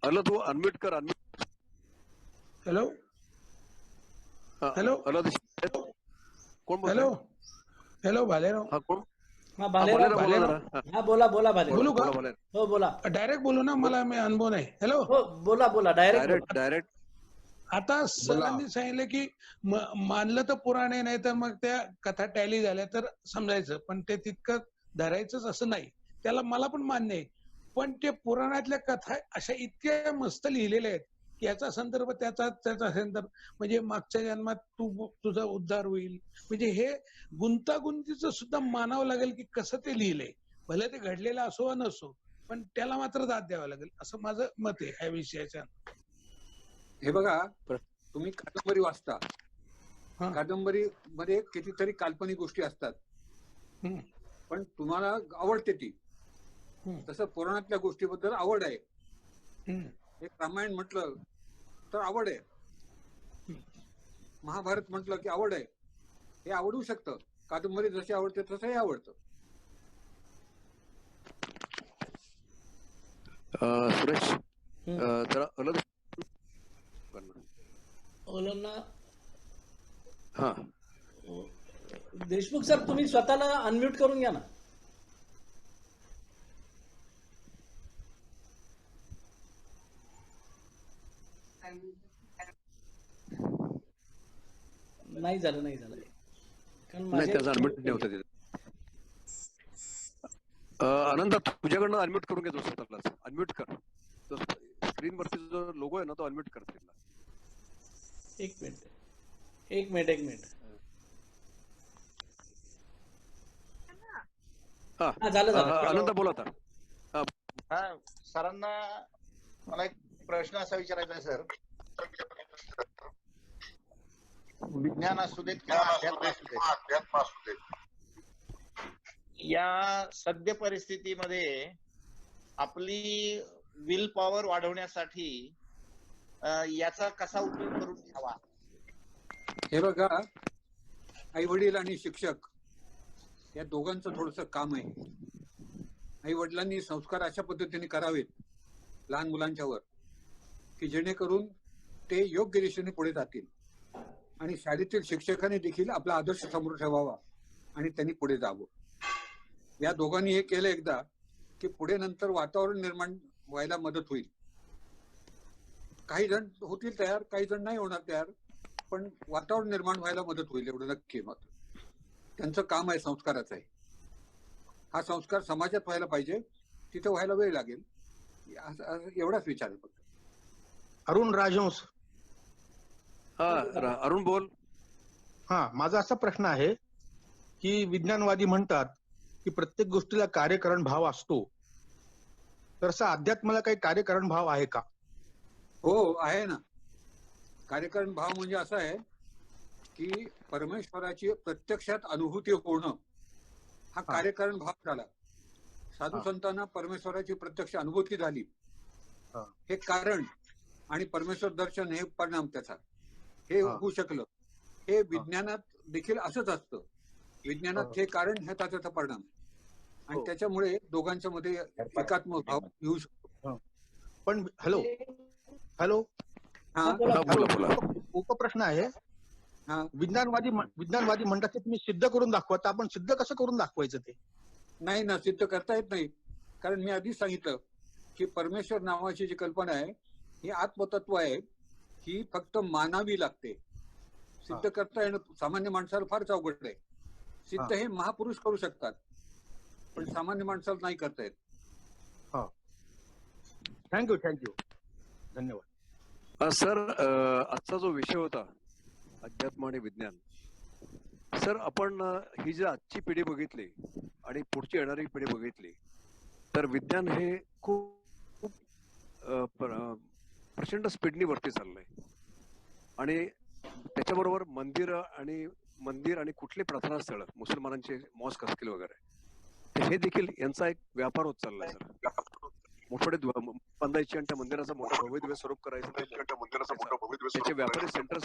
हॅलो तू अनम्यूट कर. हॅलो हॅलो हॅलो कोण? हॅलो भालेराव. हा कोण? हा भालेराव. हा बोला भालेराव. बोलू का? हो बोला. डायरेक्ट बोलू ना, मला मी अनुभव नाही. हॅलो हो बोला डायरेक्ट. आता सरांनी सांगितलं की मानलं तर पुराणे, नाही तर मग त्या कथा टॅली झाल्या तर समजायचं, पण ते तितकं धरायचंच असं नाही. त्याला मला पण मान्य आहे. पण ते पुराणातल्या कथा अशा इतक्या मस्त लिहिलेल्या आहेत की याचा संदर्भ त्याचा संदर्भ, म्हणजे मागच्या जन्मात तुझा उद्धार होईल, म्हणजे हे गुंतागुंतीचं सुद्धा मानावं लागेल की कसं ते लिहिलंय. भले ते घडलेलं असो वा नसो, पण त्याला मात्र दाद द्यावा लागेल, असं माझं मत आहे ह्या विषयाच्या. हे बघा, तुम्ही कादंबरी वाचता, कादंबरी मध्ये कितीतरी काल्पनिक गोष्टी असतात, पण तुम्हाला आवडते ती. तसं पुराणातल्या गोष्टीबद्दल आवड आहे. एक रामायण म्हटलं तर आवड आहे, महाभारत म्हटलं की आवड आहे. हे आवडू शकतं. कादंबरी जशी आवडते तसंही आवडतं. सुरेश जरा अलग हा देशमुख सर, तुम्ही स्वतःला अनम्यूट करून घ्या ना. नाही झालं कारण नाही, माझे त्याचा अनम्यूट नाही होतं तिथे. आनंद, तुझ्याकडनं अनम्यूट करून घे स्वतःला. अनम्यूट कर. स्क्रीन वरती जो लोगो आहे ना तो अनम्यूट कर तिला. एक मिनिट. हा झालं. आनंद बोला आता. हा, सरांना मला एक प्रश्न असा विचारायचा आहे सर. विज्ञान असू देत किंवा अध्यात्म असू देत, या सद्य परिस्थितीमध्ये आपली विल पॉवर वाढवण्यासाठी याचा कसा उपयोग करून घ्यावा? हे बघा, आई वडील आणि शिक्षक या दोघांचं थोडंसं काम आहे. आई वडिलांनी संस्कार अशा पद्धतीने करावेत लहान मुलांच्यावर की जेणेकरून ते योग्य दिशेने पुढे जातील, आणि शाळेतील शिक्षकांनी देखील आपला आदर्श समोर ठेवावा आणि त्यांनी पुढे जावं. या दोघांनी हे केलं एकदा की पुढे नंतर वातावरण निर्माण व्हायला मदत होईल. काही जण होतील तयार, काही जण नाही होणार तयार, पण वातावरण निर्माण व्हायला मदत होईल एवढं नक्की. मात्र त्यांचं काम आहे संस्काराचं आहे. हा संस्कार समाजात व्हायला पाहिजे, तिथे व्हायला वेळ लागेल, एवढाच विचार आहे फक्त. अरुण राजहंस. हा अरुण बोल. हा, माझा असा प्रश्न आहे की विज्ञानवादी म्हणतात की प्रत्येक गोष्टीला कार्यकारण भाव असतो, तर असा अध्यात्माला काही कार्यकारण भाव आहे का? हो, आहे ना. कार्यकारण भाव म्हणजे असं आहे की परमेश्वराची प्रत्यक्षात अनुभूती होणं हा कार्यकारण भाव झाला. साधू संतांना परमेश्वराची प्रत्यक्ष अनुभूती झाली हे कारण, आणि परमेश्वर दर्शन हे परिणाम त्याचा, हे होऊ शकलं. हे विज्ञानात देखील असंच असतं. विज्ञानात हे कारण हे त्याचा परिणाम, आणि त्याच्यामुळे दोघांच्या मध्ये एकात्म भाव येऊ शकतो. पण हॅलो हा, उपप्रश्न आहे. विज्ञानवादी म्हणतात की तुम्ही सिद्ध करून दाखवा, तर आपण सिद्ध कसं करून दाखवायचं ते? नाही ना, सिद्ध करता येत नाही. कारण मी आधीच सांगितलं की परमेश्वर नावाची जी कल्पना आहे ही आत्मतत्व आहे, ही फक्त मानावी लागते. सिद्ध करता येणं सामान्य माणसाला फारच अवघड आहे. सिद्ध हे महापुरुष करू शकतात, पण सामान्य माणसाला नाही करता येत. थँक्यू धन्यवाद. सर, आजचा जो विषय होता अध्यात्म आणि विज्ञान, सर आपण ही जी आजची पिढी बघितली आणि पुढची येणारी पिढी बघितली, तर विज्ञान हे खूप प्रचंड स्पीडनी वरती चाललंय, आणि त्याच्याबरोबर मंदिर आणि कुठले प्रार्थना स्थळ, मुसलमानांचे मॉस्क असतील वगैरे, तर हे देखील यांचा एक व्यापार होत चाललाय सर. मोठे बांधायचे आणि त्या मंदिराचा मोठा भव्य स्वरूप करायचं, त्याचे व्यापारी सेंटर्स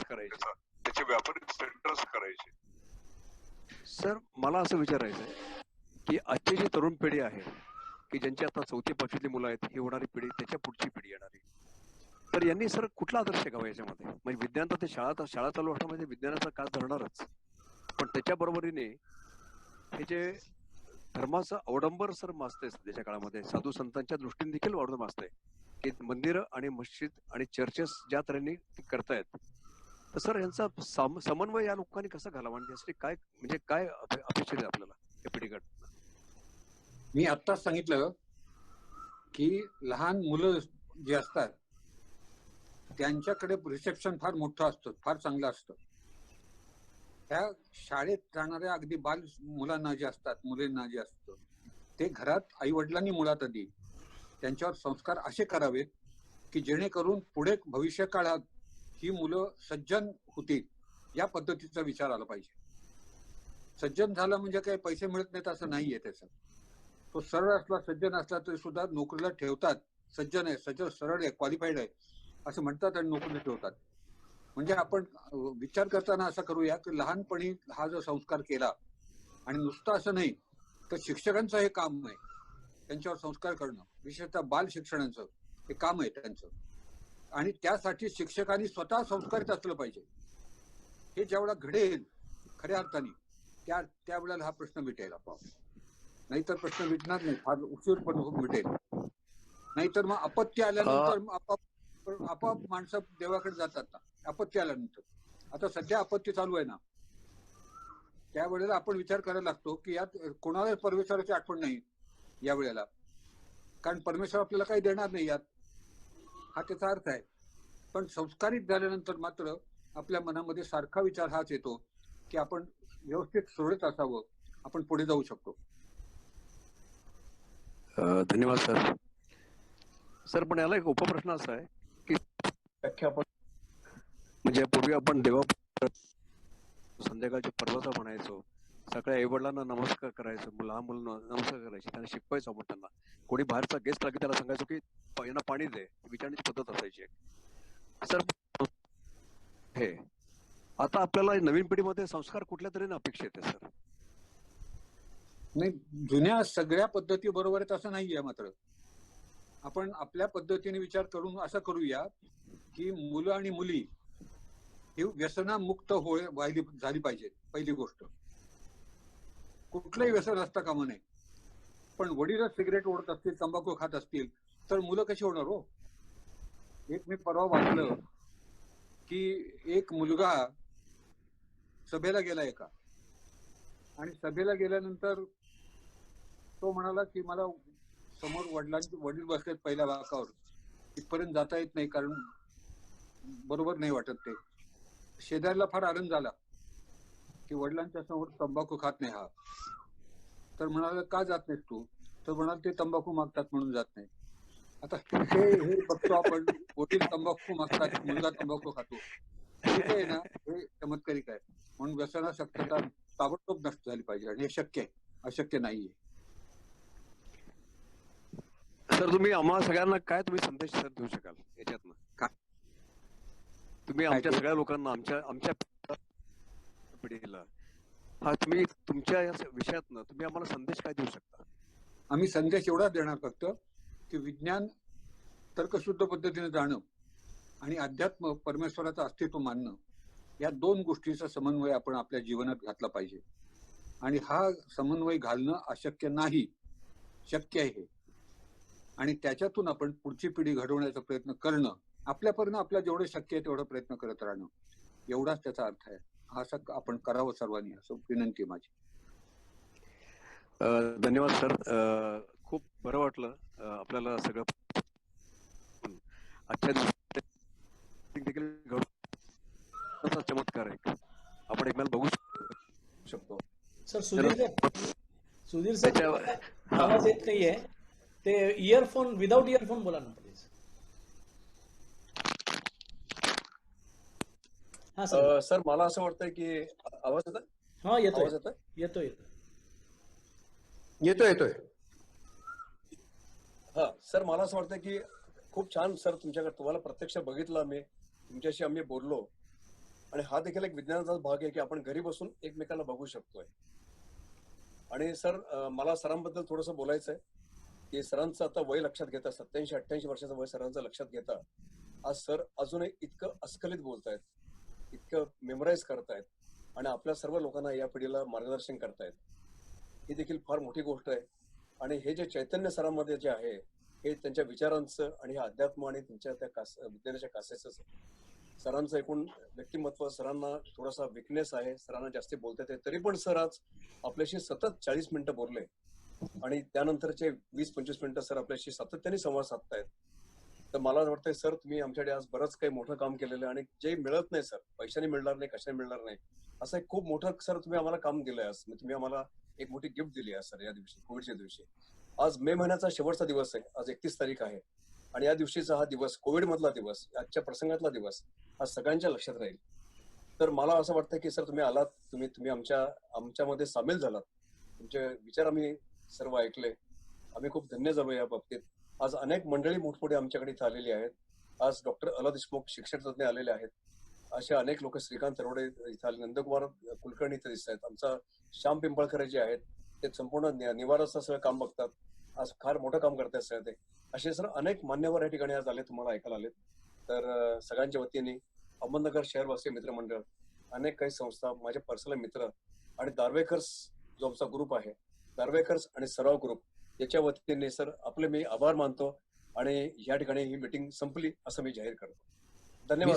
करायचे. सर, मला असं विचारायचं आहे की आजची जी तरुण पिढी आहे की ज्यांची आता 4थी 5वीतली मुलं आहेत, ही होणारी पिढी, त्याच्या पुढची पिढी येणारी, तर यांनी सर कुठला आदर्श शिकावा याच्यामध्ये? म्हणजे विज्ञान तर ते शाळा चालू असणं म्हणजे विज्ञानाचा काळ धरणारच, पण त्याच्या बरोबरीने हे जे धर्माचं अवडंबर सर माजतंय सध्याच्या काळामध्ये, साधू संतांच्या दृष्टीने देखील वाढून माजतंय की मंदिरं आणि मस्जिद आणि चर्चेस ज्या तऱ्हेने करतायत, तर सर यांचा समन्वय या लोकांनी कसा घालावा, आणि यासाठी काय अपेक्षित आहे आपल्याला या पिढीकडनं? मी आत्ताच सांगितलं की लहान मुलं जी असतात त्यांच्याकडे रिसेप्शन फार मोठं असतं, फार चांगलं असतं. त्या शाळेत जाणाऱ्या अगदी बाल मुलांना जे असतात, मुलींना जे असतं, ते घरात आई वडिलांनी मुळात आधी त्यांच्यावर संस्कार असे करावेत की जेणेकरून पुढे भविष्य काळात ही मुलं सज्जन होतील, या पद्धतीचा विचार आला पाहिजे. सज्जन झाला म्हणजे काही पैसे मिळत नाहीत असं नाहीये. त्याचं तो सरळ असला, सज्जन असला तरी सुद्धा नोकरीला ठेवतात. सज्जन आहे, सज्जन सरळ आहे, क्वालिफाईड आहे असं म्हणतात आणि नोकरीला ठेवतात. म्हणजे आपण विचार करताना असं करूया की लहानपणी हा जो संस्कार केला, आणि नुसतं असं नाही तर शिक्षकांचं हे काम आहे त्यांच्यावर संस्कार करणं, विशेषतः बाल शिक्षणाचं हे काम आहे त्यांचं, आणि त्यासाठी शिक्षकांनी स्वतः संस्कारित असलं पाहिजे. हे ज्यावेळेला घडेल खऱ्या अर्थाने त्यावेळेला हा प्रश्न मिटेल आपोआप. नाहीतर प्रश्न मिटणार नाही, फार उशीर पण मिटेल. नाहीतर मग आपत्ती आल्यानंतर आपोआप माणसं देवाकडे जातात ना, आपत्ती आल्यानंतर. आता सध्या आपत्ती चालू आहे ना, त्यावेळेला आपण विचार करायला लागतो की यात कोणाला परमेश्वराची आठवण नाही या वेळेला, कारण परमेश्वर आपल्याला काही देणार नाही यात, हा त्याचा अर्थ आहे. पण संस्कारित झाल्यानंतर मात्र आपल्या मनामध्ये सारखा विचार हाच येतो की आपण व्यवस्थित सुरळीत असावं, आपण पुढे जाऊ शकतो. धन्यवाद सर. सर पण याला एक उपप्रश्न असा आहे की व्याख्या आपण म्हणजे पूर्वी आपण देवा संध्याकाळची पर्वता म्हणायचो, सगळ्या आईवडिलांना नमस्कार करायचो, लहान मुलांना नमस्कार करायचे, त्यांना शिकवायचो आपण. त्यांना कोणी बाहेरचा गेस्ट लागेल त्याला सांगायचो की यांना पाणी दे, विचारण्याची पद्धत असायची. सर हे आता आपल्याला नवीन पिढीमध्ये संस्कार कुठल्या तरी अपेक्षित आहे सर. नाही, जुन्या सगळ्या पद्धती बरोबर आहेत असं नाहीये. मात्र आपण आपल्या पद्धतीने विचार करून असं करूया की मुलं आणि मुली ही व्यसनामुक्त झाली पाहिजे. पहिली गोष्ट, कुठलंही व्यसन असता कामा नये. पण वडीलच सिगरेट ओढत असतील, तंबाखू खात असतील तर मुलं कशी होणार हो? एक मी परवा वाचलं की एक मुलगा सभेला गेला एका, आणि सभेला गेल्यानंतर तो म्हणाला की मला समोर वडील बसलेत पहिल्या वाकावर, तिथपर्यंत जाता येत नाही कारण बरोबर नाही वाटत ते. शेजारला फार आनंद झाला की वडिलांच्या समोर तंबाखू खात नाही हा. तर म्हणाला का जात नाहीस तू? तर म्हणाल ते तंबाखू मागतात म्हणून जात नाही. आता हे बघतो आपण, वडील तंबाखू मागतात, मुलगा तंबाखू खातो, हे ना हे चमत्कारिक आहे. म्हणून व्यसनाशक्तता ताबडतोब नष्ट झाली पाहिजे, आणि हे शक्य आहे, अशक्य नाहीये. सर तुम्ही आम्हा सगळ्यांना काय तुम्ही संदेश सर देऊ शकाल याच्यातनं? तुम्ही आमच्या सगळ्या लोकांना, आमच्या पिढीला हा तुम्ही तुमच्या या विषयातनं तुम्ही आम्हाला संदेश काय देऊ शकता? आम्ही संदेश एवढा देणार फक्त की विज्ञान तर्कशुद्ध पद्धतीने जाणं आणि अध्यात्म परमेश्वराचं अस्तित्व मानणं, या दोन गोष्टींचा समन्वय आपण आपल्या जीवनात घातला पाहिजे. आणि हा समन्वय घालणं अशक्य नाही, शक्य आहे. आणि त्याच्यातून आपण पुढची पिढी घडवण्याचा प्रयत्न करणं, आपल्यापर्यंत आपल्या जेवढं शक्य आहे तेवढा प्रयत्न करत राहणं, एवढाच त्याचा अर्थ आहे. असं आपण करावं सर्वांनी, असं विनंती आहे माझी. धन्यवाद सर. खूप बरं वाटलं आपल्याला सगळं. आजच्या दिवशी देखील चमत्कार आहे, आपण एकमेकांना बघू शकतो. सर सुधीर सर आवाज येत नाहीये, ते इयरफोन विदाउट इयरफोन बोला ना प्लीज. हा सर. सर मला असं वाटतंय की आवाज येतोय? हा येतोय आवाज येतोय येतोय येतोय येतोय. हा सर मला असं वाटतं की खूप छान सर तुमच्याकडे, तुम्हाला प्रत्यक्ष बघितलं आम्ही, तुमच्याशी आम्ही बोललो, आणि हा देखील एक विज्ञानाचा भाग आहे की आपण घरी बसून एकमेकांना बघू शकतोय. आणि सर मला सरांबद्दल थोडंसं बोलायचं आहे की सरांचं आता वय लक्षात घेता, 87-88 वर्षाचं वय सरांचं लक्षात घेता, आज सर अजूनही इतकं अस्खलित बोलतायत, इतकं मेमोराईज करतायत, आणि आपल्या सर्व लोकांना या पिढीला मार्गदर्शन करतायत. ही देखील फार मोठी गोष्ट आहे. आणि हे जे चैतन्य सरांमध्ये जे आहे हे त्यांच्या विचारांचं आणि हे अध्यात्म आणि त्यांच्या त्या विज्ञानाच्या कासेचं सरांचं एकूण व्यक्तिमत्व. सरांना थोडासा विकनेस आहे, सरांना जास्ती बोलता येते, तरी पण सर आज आपल्याशी सतत 40 मिनिटं बोलले, आणि त्यानंतरचे 20-25 मिनिटं सर आपल्याशी सातत्याने संवाद साधतायत. तर मला वाटतंय सर तुम्ही आमच्याकडे आज बरंच काही मोठं काम केलेलं आहे, आणि जे मिळत नाही सर, पैशाने मिळणार नाही, कशाने मिळणार नाही, असं एक खूप मोठं सर तुम्ही आम्हाला काम दिलंय. आज तुम्ही आम्हाला एक मोठी गिफ्ट दिली आहे सर या दिवशी, कोविडच्या दिवशी. आज मे महिन्याचा शेवटचा दिवस आहे, आज 31 तारीख आहे, आणि या दिवशीचा हा दिवस, कोविड मधला दिवस, आजच्या प्रसंगातला दिवस, हा सगळ्यांच्या लक्षात राहील. तर मला असं वाटतं की सर तुम्ही आलात, तुम्ही आमच्यामध्ये सामील झालात, तुमचे विचार आम्ही सर्व ऐकले, आम्ही खूप धन्य झालो या बाबतीत. आज अनेक मंडळी मोठमोठी आमच्याकडे इथे आलेली आहेत. आज डॉक्टर अला देशमुख शिक्षक तज्ञ आलेले आहेत, असे अनेक लोक, श्रीकांत तरवडे इथे आले, नंदकुमार कुलकर्णी इथे दिसत आहेत, आमचा श्याम पिंपळकर जे आहेत ते संपूर्ण निवाराचं सगळं काम बघतात, आज फार मोठं काम करतात सर ते. असे सर अनेक मान्यवर या ठिकाणी आज आले, तुम्हाला ऐकायला आलेत. तर सगळ्यांच्या वतीने अहमदनगर शहरवासी मित्रमंडळ अनेक काही संस्था, माझे पर्सनल मित्र आणि दार्वेकर्स जो आमचा ग्रुप आहे, दार्वेकर्स आणि सराव ग्रुप याच्या वतीने सर आपले मी आभार मानतो आणि या ठिकाणी ही मीटिंग संपली असं मी जाहीर करतो. धन्यवाद.